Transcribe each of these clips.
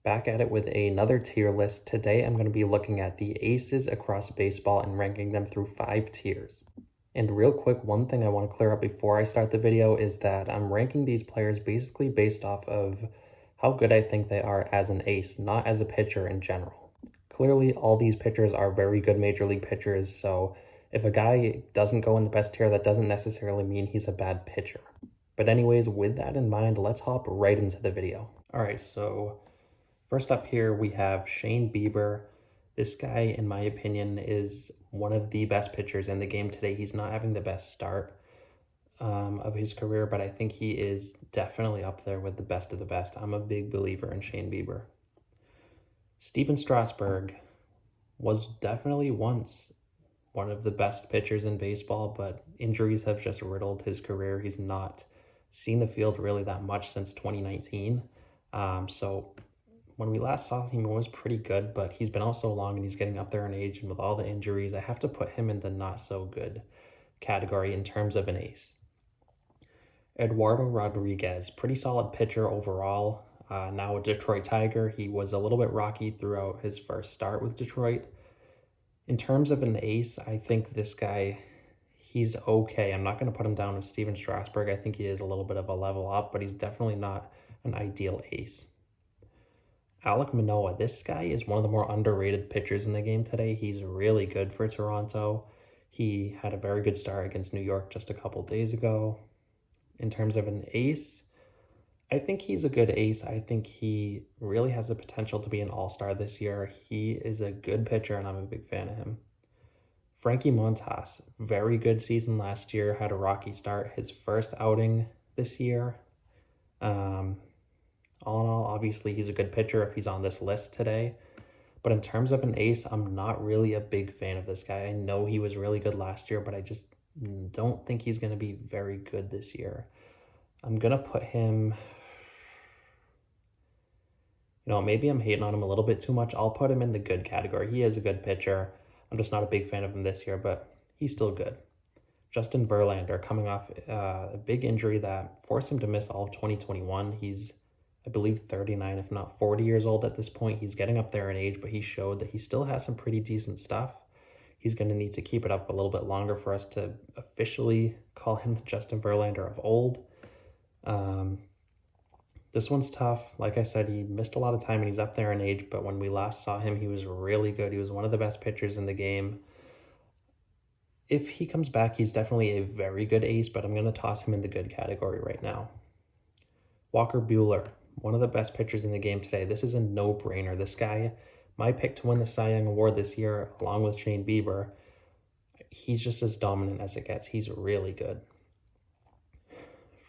Back at it with another tier list. Today I'm going to be looking at the aces across baseball and ranking them through 5 tiers. And real quick, one thing I want to clear up before I start the video is that I'm ranking these players basically based off of how good I think they are as an ace, not as a pitcher in general. Clearly, all these pitchers are very good major league pitchers, so if a guy doesn't go in the best tier, that doesn't necessarily mean he's a bad pitcher. But anyways, with that in mind, let's hop right into the video. All right, so first up here, we have Shane Bieber. This guy, in my opinion, is one of the best pitchers in the game today. He's not having the best start of his career, but I think he is definitely up there with the best of the best. I'm a big believer in Shane Bieber. Steven Strasburg was definitely once one of the best pitchers in baseball, but injuries have just riddled his career. He's not seen the field really that much since 2019. So when we last saw him, he was pretty good, but he's been out so long and he's getting up there in age, and with all the injuries, I have to put him in the not so good category in terms of an ace. Eduardo Rodriguez, pretty solid pitcher overall. Now a Detroit Tiger. He was a little bit rocky throughout his first start with Detroit. In terms of an ace, I think this guy, he's okay. I'm not going to put him down with Steven Strasburg. I think he is a little bit of a level up, but he's definitely not an ideal ace. Alek Manoah, this guy is one of the more underrated pitchers in the game today. He's really good for Toronto. He had a very good start against New York just a couple days ago. In terms of an ace, I think he's a good ace. I think he really has the potential to be an all-star this year. He is a good pitcher, and I'm a big fan of him. Frankie Montas, very good season last year, had a rocky start. His first outing this year. All in all, obviously, he's a good pitcher if he's on this list today. But in terms of an ace, I'm not really a big fan of this guy. I know he was really good last year, but I just don't think he's going to be very good this year. I'm going to put him, maybe I'm hating on him a little bit too much. I'll put him in the good category. He is a good pitcher. I'm just not a big fan of him this year, but he's still good. Justin Verlander, coming off a big injury that forced him to miss all of 2021. He's, I believe, 39, if not 40 years old at this point. He's getting up there in age, but he showed that he still has some pretty decent stuff. He's going to need to keep it up a little bit longer for us to officially call him the Justin Verlander of old. This one's tough. Like I said, he missed a lot of time and he's up there in age, but when we last saw him, he was really good. He was one of the best pitchers in the game. If he comes back, he's definitely a very good ace, but I'm going to toss him in the good category right now. Walker Buehler, one of the best pitchers in the game today. This is a no-brainer. This guy, my pick to win the Cy Young Award this year, along with Shane Bieber, he's just as dominant as it gets. He's really good.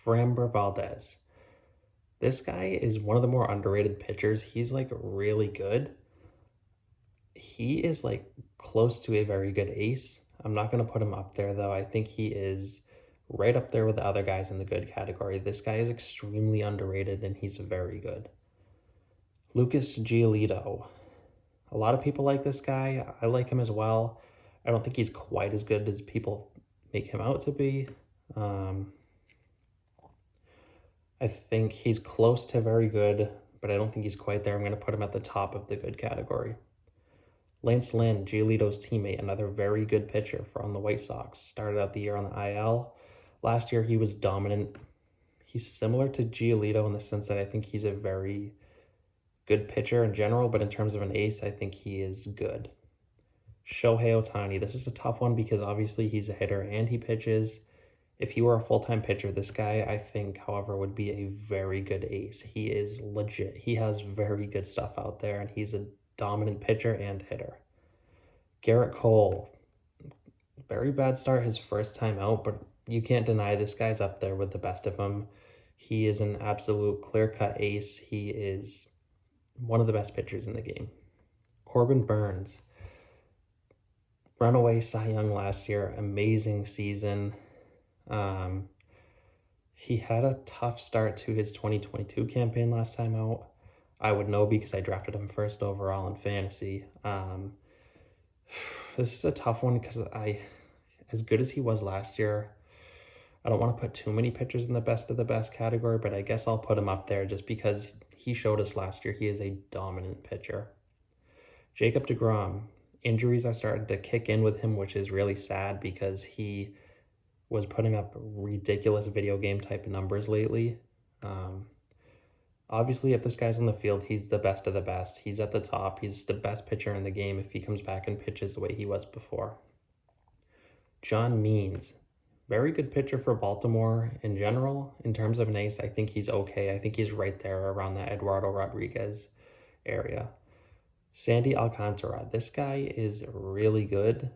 Framber Valdez. This guy is one of the more underrated pitchers. He's really good. He is close to a very good ace. I'm not going to put him up there though. I think he is right up there with the other guys in the good category. This guy is extremely underrated and he's very good. Lucas Giolito. A lot of people like this guy. I like him as well. I don't think he's quite as good as people make him out to be. I think he's close to very good, but I don't think he's quite there. I'm going to put him at the top of the good category. Lance Lynn, Giolito's teammate, another very good pitcher from the White Sox. Started out the year on the IL. Last year, he was dominant. He's similar to Giolito in the sense that I think he's a very good pitcher in general, but in terms of an ace, I think he is good. Shohei Ohtani, this is a tough one because obviously he's a hitter and he pitches. If he were a full-time pitcher, this guy, I think, however, would be a very good ace. He is legit. He has very good stuff out there, and he's a dominant pitcher and hitter. Garrett Cole, very bad start his first time out, but you can't deny this guy's up there with the best of them. He is an absolute clear-cut ace. He is one of the best pitchers in the game. Corbin Burns, runaway Cy Young last year, amazing season. He had a tough start to his 2022 campaign last time out. I would know because I drafted him first overall in fantasy. This is a tough one because as good as he was last year, I don't want to put too many pitchers in the best of the best category, but I guess I'll put him up there just because he showed us last year he is a dominant pitcher. Jacob deGrom, injuries are starting to kick in with him, which is really sad because he was putting up ridiculous video game type numbers lately. Obviously, if this guy's on the field, he's the best of the best. He's at the top. He's the best pitcher in the game if he comes back and pitches the way he was before. John Means, very good pitcher for Baltimore in general. In terms of an ace, I think he's okay. I think he's right there around that Eduardo Rodriguez area. Sandy Alcantara, this guy is really good.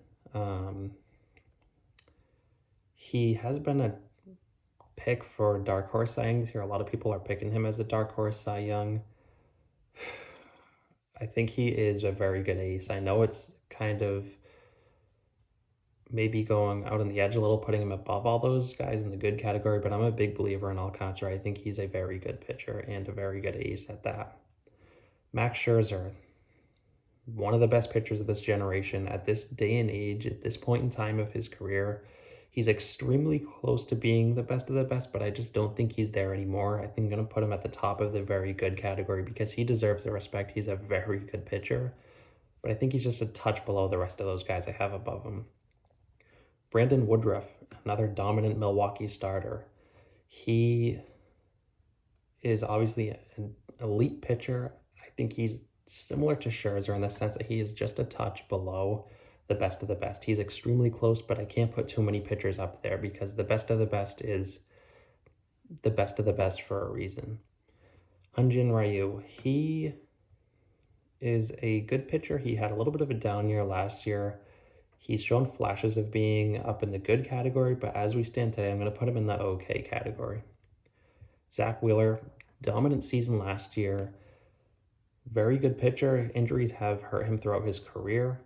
He has been a pick for Dark Horse Cy Young this year. A lot of people are picking him as a Dark Horse Cy Young. I think he is a very good ace. I know it's kind of maybe going out on the edge a little, putting him above all those guys in the good category, but I'm a big believer in Alcantara. I think he's a very good pitcher and a very good ace at that. Max Scherzer, one of the best pitchers of this generation at this day and age, at this point in time of his career. He's extremely close to being the best of the best, but I just don't think he's there anymore. I think I'm going to put him at the top of the very good category because he deserves the respect. He's a very good pitcher, but I think he's just a touch below the rest of those guys I have above him. Brandon Woodruff, another dominant Milwaukee starter. He is obviously an elite pitcher. I think he's similar to Scherzer in the sense that he is just a touch below the best of the best. He's extremely close, but I can't put too many pitchers up there because the best of the best is the best of the best for a reason. Hyun-Jin Ryu, he is a good pitcher. He had a little bit of a down year last year. He's shown flashes of being up in the good category, but as we stand today, I'm going to put him in the okay category. Zach Wheeler, dominant season last year. Very good pitcher. Injuries have hurt him throughout his career.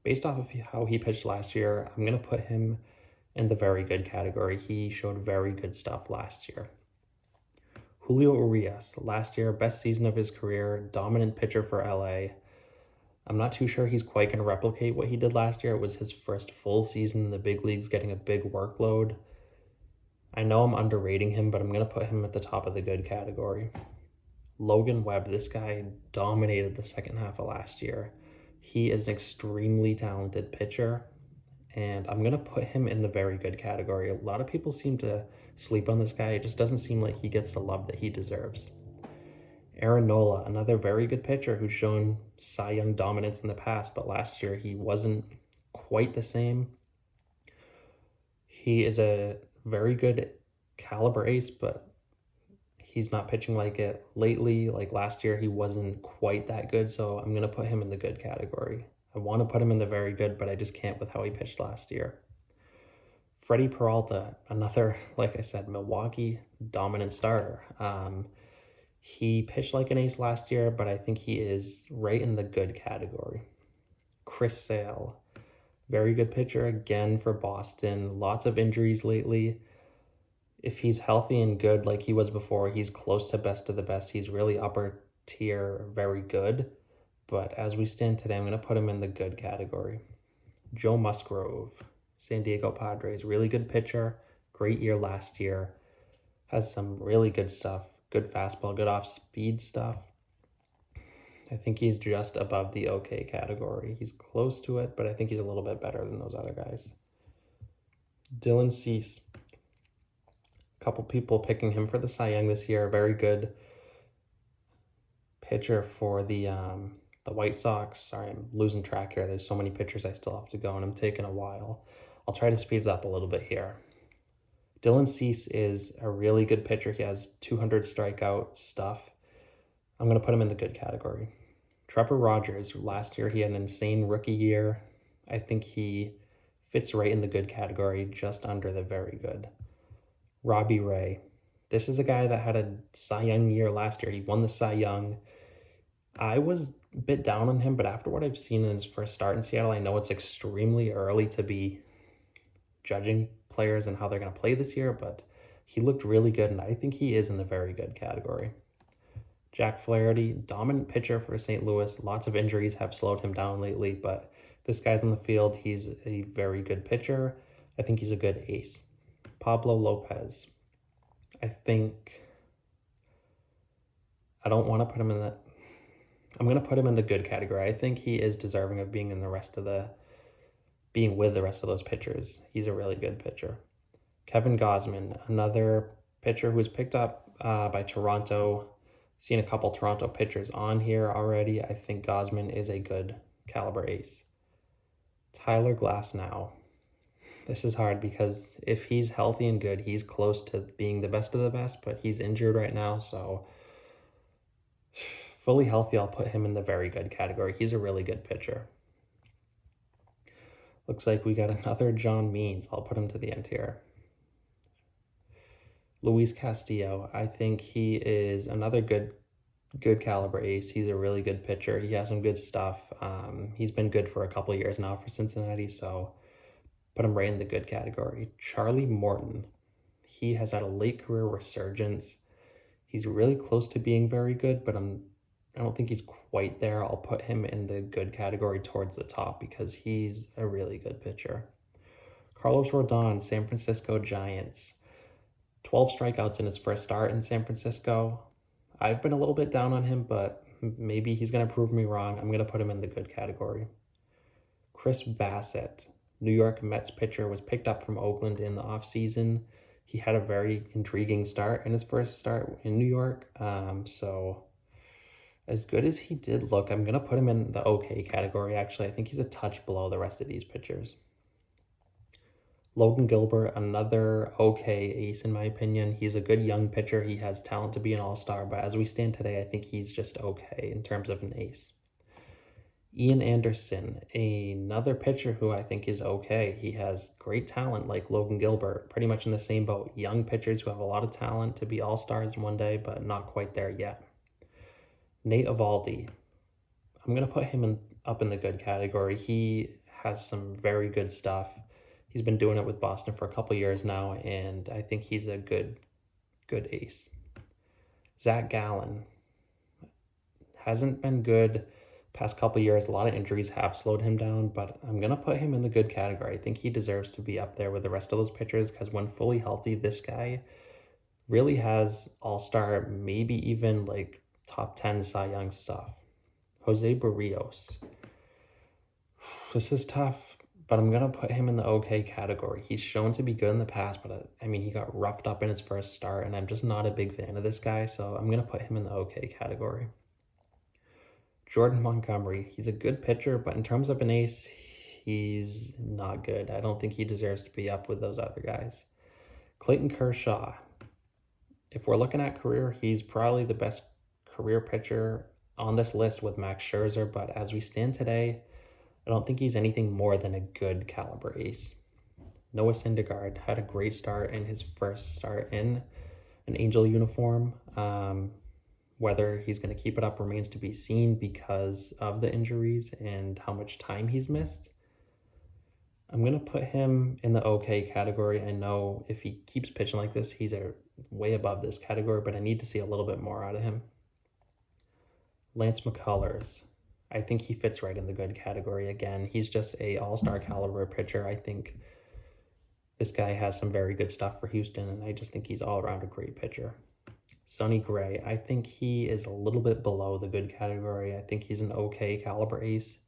Based off of how he pitched last year, I'm going to put him in the very good category. He showed very good stuff last year. Julio Urias, last year, best season of his career, dominant pitcher for LA. I'm not too sure he's quite going to replicate what he did last year. It was his first full season in the big leagues, getting a big workload. I know I'm underrating him, but I'm going to put him at the top of the good category. Logan Webb, this guy dominated the second half of last year. He is an extremely talented pitcher, and I'm going to put him in the very good category. A lot of people seem to sleep on this guy. It just doesn't seem like he gets the love that he deserves. Aaron Nola, another very good pitcher who's shown Cy Young dominance in the past, but last year he wasn't quite the same. He is a very good caliber ace, but he's not pitching like it lately. Like last year, he wasn't quite that good, so I'm going to put him in the good category. I want to put him in the very good, but I just can't with how he pitched last year. Freddie Peralta, another, like I said, Milwaukee dominant starter. He pitched like an ace last year, but I think he is right in the good category. Chris Sale, very good pitcher again for Boston. Lots of injuries lately. If he's healthy and good like he was before, he's close to best of the best. He's really upper tier, very good. But as we stand today, I'm going to put him in the good category. Joe Musgrove, San Diego Padres, really good pitcher. Great year last year. Has some really good stuff. Good fastball, good off-speed stuff. I think he's just above the okay category. He's close to it, but I think he's a little bit better than those other guys. Dylan Cease. A couple people picking him for the Cy Young this year. Very good pitcher for the White Sox. Sorry, I'm losing track here. There's so many pitchers I still have to go, and I'm taking a while. I'll try to speed it up a little bit here. Dylan Cease is a really good pitcher. He has 200 strikeout stuff. I'm going to put him in the good category. Trevor Rogers, last year he had an insane rookie year. I think he fits right in the good category, just under the very good. Robbie Ray. This is a guy that had a Cy Young year last year. He won the Cy Young. I was a bit down on him, but after what I've seen in his first start in Seattle, I know it's extremely early to be judging players and how they're going to play this year, but he looked really good, and I think he is in the very good category. Jack Flaherty, dominant pitcher for St. Louis. Lots of injuries have slowed him down lately, but this guy's in the field. He's a very good pitcher. I think he's a good ace. Pablo Lopez. I think I don't want to put him in the, I'm going to put him in the good category. I think he is deserving of being being with the rest of those pitchers. He's a really good pitcher. Kevin Gausman, another pitcher who was picked up by Toronto. Seen a couple Toronto pitchers on here already. I think Gausman is a good caliber ace. Tyler Glasnow. This is hard because if he's healthy and good, he's close to being the best of the best, but he's injured right now, so fully healthy, I'll put him in the very good category. He's a really good pitcher. Looks like we got another John Means. I'll put him to the end here. Luis Castillo. I think he is another good caliber ace. He's a really good pitcher. He has some good stuff. He's been good for a couple of years now for Cincinnati, so put him right in the good category. Charlie Morton. He has had a late career resurgence. He's really close to being very good, but I don't think he's quite there. I'll put him in the good category towards the top because he's a really good pitcher. Carlos Rodon, San Francisco Giants. 12 strikeouts in his first start in San Francisco. I've been a little bit down on him, but maybe he's going to prove me wrong. I'm going to put him in the good category. Chris Bassett, New York Mets pitcher, was picked up from Oakland in the offseason. He had a very intriguing start in his first start in New York. So as good as he did look, I'm going to put him in the okay category, actually. I think he's a touch below the rest of these pitchers. Logan Gilbert, another okay ace in my opinion. He's a good young pitcher. He has talent to be an all-star, but as we stand today, I think he's just okay in terms of an ace. Ian Anderson, another pitcher who I think is okay. He has great talent like Logan Gilbert, pretty much in the same boat. Young pitchers who have a lot of talent to be all-stars one day, but not quite there yet. Nate Eovaldi, I'm going to put him up in the good category. He has some very good stuff. He's been doing it with Boston for a couple years now, and I think he's a good ace. Zach Gallen hasn't been good past couple years. A lot of injuries have slowed him down, but I'm going to put him in the good category. I think he deserves to be up there with the rest of those pitchers because when fully healthy, this guy really has all-star, maybe even like top 10 Cy Young stuff. Jose Barrios. This is tough, but I'm going to put him in the okay category. He's shown to be good in the past, but I mean, he got roughed up in his first start, and I'm just not a big fan of this guy, so I'm going to put him in the okay category. Jordan Montgomery, he's a good pitcher, but in terms of an ace, he's not good. I don't think he deserves to be up with those other guys. Clayton Kershaw, if we're looking at career, he's probably the best career pitcher on this list with Max Scherzer, but as we stand today, I don't think he's anything more than a good caliber ace. Noah Syndergaard had a great start in his first start in an Angel uniform. Whether he's going to keep it up remains to be seen because of the injuries and how much time he's missed. I'm going to put him in the okay category. I know if he keeps pitching like this, he's way above this category, but I need to see a little bit more out of him. Lance McCullers, I think he fits right in the good category again. He's just a all-star caliber pitcher. I think this guy has some very good stuff for Houston, and I just think he's all around a great pitcher. Sonny Gray, I think he is a little bit below the good category. I think he's an okay caliber ace.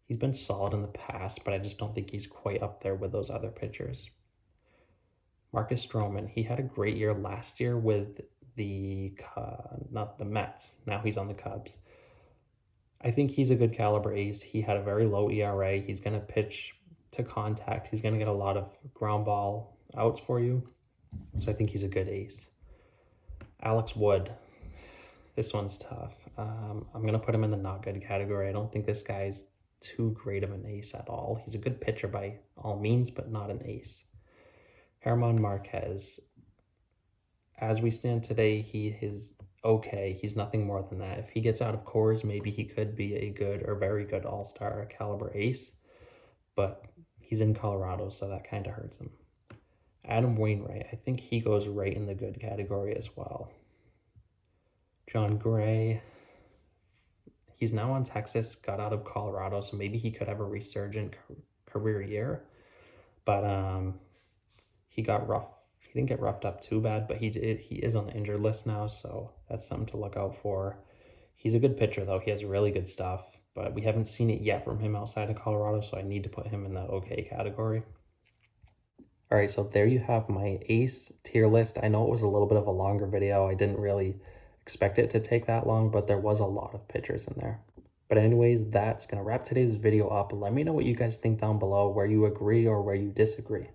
He's been solid in the past, but I just don't think he's quite up there with those other pitchers. Marcus Stroman, he had a great year last year with not the Mets. Now he's on the Cubs. I think he's a good caliber ace. He had a very low ERA. He's going to pitch to contact. He's going to get a lot of ground ball outs for you. So I think he's a good ace. Alex Wood. This one's tough. I'm going to put him in the not good category. I don't think this guy's too great of an ace at all. He's a good pitcher by all means, but not an ace. German Marquez. As we stand today, he is okay. He's nothing more than that. If he gets out of Coors, maybe he could be a good or very good all-star caliber ace, but he's in Colorado, so that kind of hurts him. Adam Wainwright, I think he goes right in the good category as well. John Gray, he's now on Texas, got out of Colorado, so maybe he could have a resurgent career year, but he got rough. He didn't get roughed up too bad, but he is on the injured list now, so that's something to look out for. He's a good pitcher, though. He has really good stuff, but we haven't seen it yet from him outside of Colorado, so I need to put him in that okay category. All right, so there you have my Ace tier list. I know it was a little bit of a longer video. I didn't really expect it to take that long, but there was a lot of pitchers in there. But anyways, that's going to wrap today's video up. Let me know what you guys think down below, where you agree or where you disagree.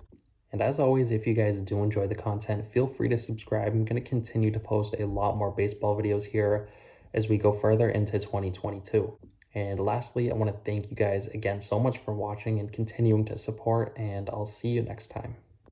And as always, if you guys do enjoy the content, feel free to subscribe. I'm going to continue to post a lot more baseball videos here as we go further into 2022. And lastly, I want to thank you guys again so much for watching and continuing to support, and I'll see you next time.